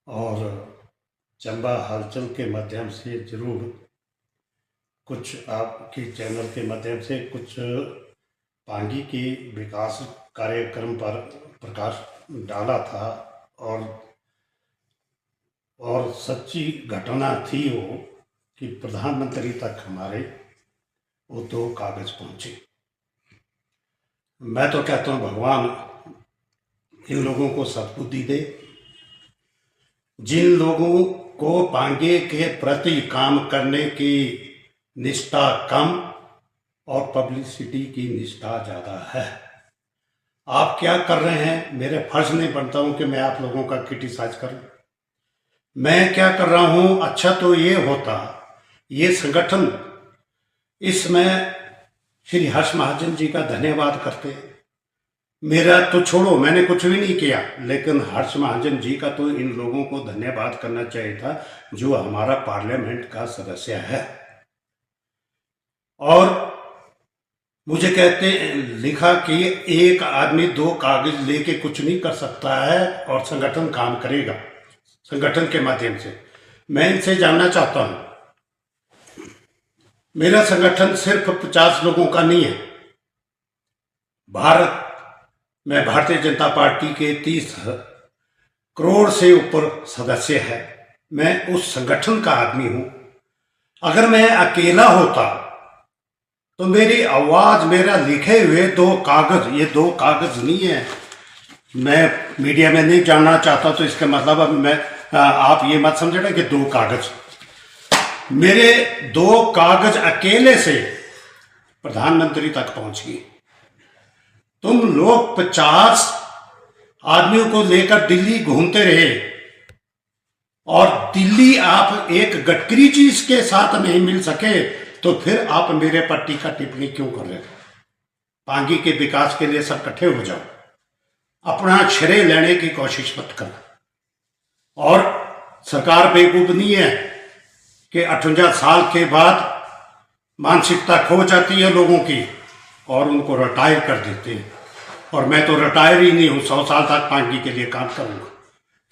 और चंबा हलचल के माध्यम से ज़रूर कुछ आपके चैनल के माध्यम से कुछ पांगी के विकास कार्यक्रम पर प्रकाश डाला था और सच्ची घटना थी वो कि प्रधानमंत्री तक हमारे वो 2 कागज पहुंचे। मैं तो कहता हूँ भगवान इन लोगों को सद्बुद्धि दे। जिन लोगों को पांगे के प्रति काम करने की निष्ठा कम और पब्लिसिटी की निष्ठा ज़्यादा है, आप क्या कर रहे हैं? मेरे फर्ज नहीं बनता हूं कि मैं आप लोगों का क्रिटिसाइज करूं। मैं क्या कर रहा हूं? अच्छा तो ये होता, ये संगठन, इसमें श्री हर्ष महाजन जी का धन्यवाद करते। मेरा तो छोड़ो, मैंने कुछ भी नहीं किया, लेकिन हर्ष महाजन जी का तो इन लोगों को धन्यवाद करना चाहिए था जो हमारा पार्लियामेंट का सदस्य है। और मुझे कहते लिखा कि एक आदमी 2 कागज लेके कुछ नहीं कर सकता है और संगठन काम करेगा संगठन के माध्यम से। मैं इनसे जानना चाहता हूं, मेरा संगठन सिर्फ 50 लोगों का नहीं है। भारत में भारतीय जनता पार्टी के 30 करोड़ से ऊपर सदस्य है। मैं उस संगठन का आदमी हूं। अगर मैं अकेला होता तो मेरी आवाज, मेरा लिखे हुए 2 कागज, ये 2 कागज नहीं है। मैं मीडिया में नहीं जानना चाहता तो इसका मतलब आप ये मत समझना कि 2 कागज, मेरे 2 कागज अकेले से प्रधानमंत्री तक पहुंच गई। तुम लोग 50 आदमियों को लेकर दिल्ली घूमते रहे और दिल्ली आप एक गडकरी जी के साथ नहीं मिल सके, तो फिर आप मेरे पर टीका टिप्पणी क्यों कर रहे हो? पांगी के विकास के लिए सब इकट्ठे हो जाओ, अपना श्रेय लेने की कोशिश मत करो। और सरकार बेवकूफ नहीं है कि 58 साल के बाद मानसिकता खो जाती है लोगों की और उनको रिटायर कर देते हैं। और मैं तो रिटायर ही नहीं हूं, 100 साल तक पांगी के लिए काम करूंगा,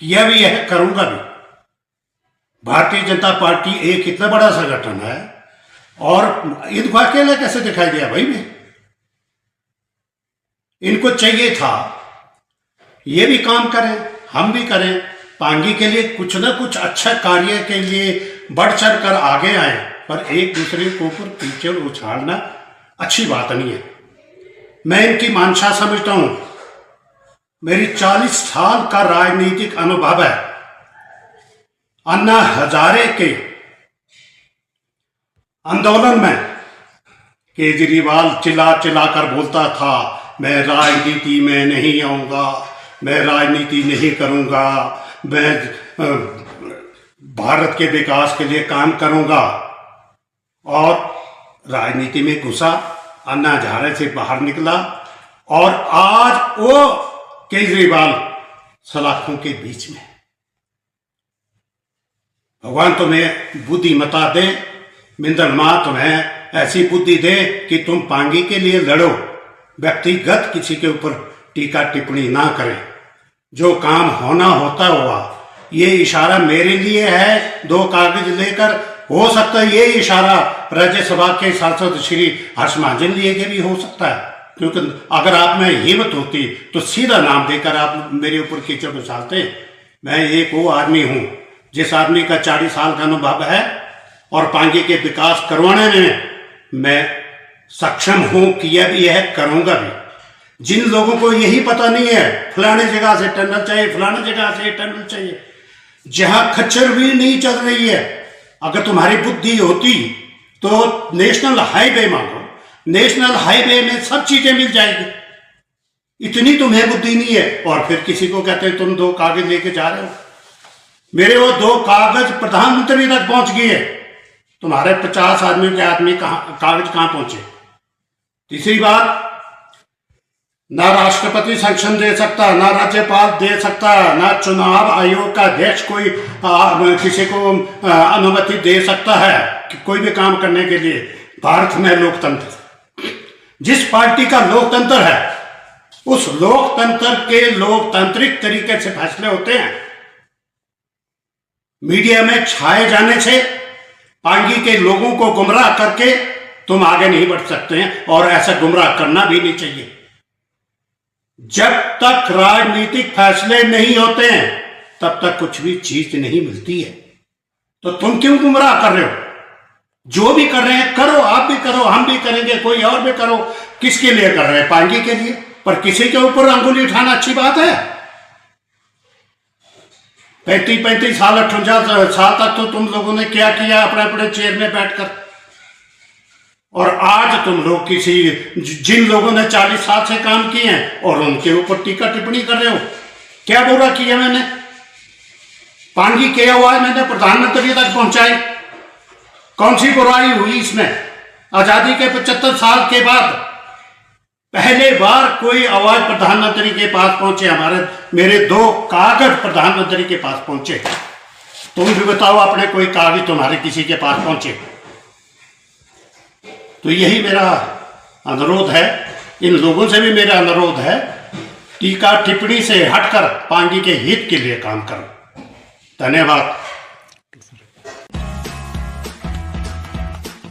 किया भी है, करूंगा भी। भारतीय जनता पार्टी एक इतना बड़ा संगठन है और इनको अकेला कैसे दिखाई दिया भाई? मैं इनको चाहिए था ये भी काम करें, हम भी करें, पांगी के लिए कुछ ना कुछ अच्छा कार्य के लिए बढ़ चढ़ कर आगे आए, पर एक दूसरे के ऊपर कीचड़ उछालना अच्छी बात नहीं है। मैं इनकी मंशा समझता हूं। मेरी 40 साल का राजनीतिक अनुभव है। अन्ना हजारे के आंदोलन में केजरीवाल चिल्ला चिल्ला कर बोलता था, मैं राजनीति में नहीं आऊंगा, मैं राजनीति नहीं करूंगा, मैं भारत के विकास के लिए काम करूंगा। और राजनीति में घुसा, अन्ना हजारे से बाहर निकला और आज वो केजरीवाल सलाखों के बीच में। भगवान तुम्हें बुद्धिमता दे, मिंदल मां तुम्हें ऐसी बुद्धि दे कि तुम पांगी के लिए लड़ो, व्यक्तिगत किसी के ऊपर टीका टिप्पणी ना करें। जो काम होना होता हुआ, ये इशारा मेरे लिए है 2 कागज लेकर। हो सकता है ये इशारा राज्यसभा के सांसद श्री हर्ष महाजन लिए के भी हो सकता है, क्योंकि अगर आप में हिम्मत होती तो सीधा नाम देकर आप मेरे ऊपर कीचड़ उछालते। मैं एक वो आदमी हूं जिस आदमी का 40 साल का अनुभव है और पांगी के विकास करवाने में मैं सक्षम हूं, किया भी है, करूंगा भी। जिन लोगों को यही पता नहीं है फलाने जगह से टनल चाहिए, फलाने जगह से टनल चाहिए, जहां खच्चर भी नहीं चल रही है, अगर तुम्हारी बुद्धि होती तो नेशनल हाईवे मांगो, नेशनल हाईवे में सब चीजें मिल जाएगी। इतनी तुम्हें बुद्धि नहीं है और फिर किसी को कहते हैं तुम 2 कागज लेके जा रहे हो। मेरे वो 2 कागज प्रधानमंत्री तक पहुंच गए, तुम्हारे 50 आदमियों के कागज कहां पहुंचे? तीसरी बात, ना राष्ट्रपति संरक्षण दे सकता, ना राज्यपाल दे सकता, ना चुनाव आयोग का अध्यक्ष कोई किसी को अनुमति दे सकता है कि कोई भी काम करने के लिए। भारत में लोकतंत्र, जिस पार्टी का लोकतंत्र है उस लोकतंत्र के लोकतांत्रिक तरीके से फैसले होते हैं। मीडिया में छाए जाने से पांगी के लोगों को गुमराह करके तुम आगे नहीं बढ़ सकते हैं, और ऐसा गुमराह करना भी नहीं चाहिए। जब तक राजनीतिक फैसले नहीं होते हैं तब तक कुछ भी चीज नहीं मिलती है। तो तुम क्यों गुमराह कर रहे हो? जो भी कर रहे हैं करो, आप भी करो, हम भी करेंगे, कोई और भी करो। किसके लिए कर रहे हैं? पांगी के लिए। पर किसी के ऊपर अंगुली उठाना अच्छी बात है? 35 साल 58 साल तक तो तुम लोगों ने क्या किया अपने अपने चेयर में बैठकर, और आज तुम लोग किसी जिन लोगों ने 40 साल से काम किए हैं और उनके ऊपर टीका टिप्पणी कर रहे हो। क्या बुरा किया मैंने? पांगी क्या हुआ है मैंने प्रधानमंत्री तक पहुंचाई? कौन सी बुराई हुई इसमें? आजादी के 75 साल के बाद पहले बार कोई आवाज प्रधानमंत्री के पास पहुंचे। मेरे 2 कागज प्रधानमंत्री के पास पहुंचे। तुम भी बताओ अपने कोई कागज तुम्हारे किसी के पास पहुंचे? तो यही मेरा अनुरोध है, इन लोगों से भी मेरा अनुरोध है, टीका टिप्पणी से हटकर पांगी के हित के लिए काम करो। धन्यवाद।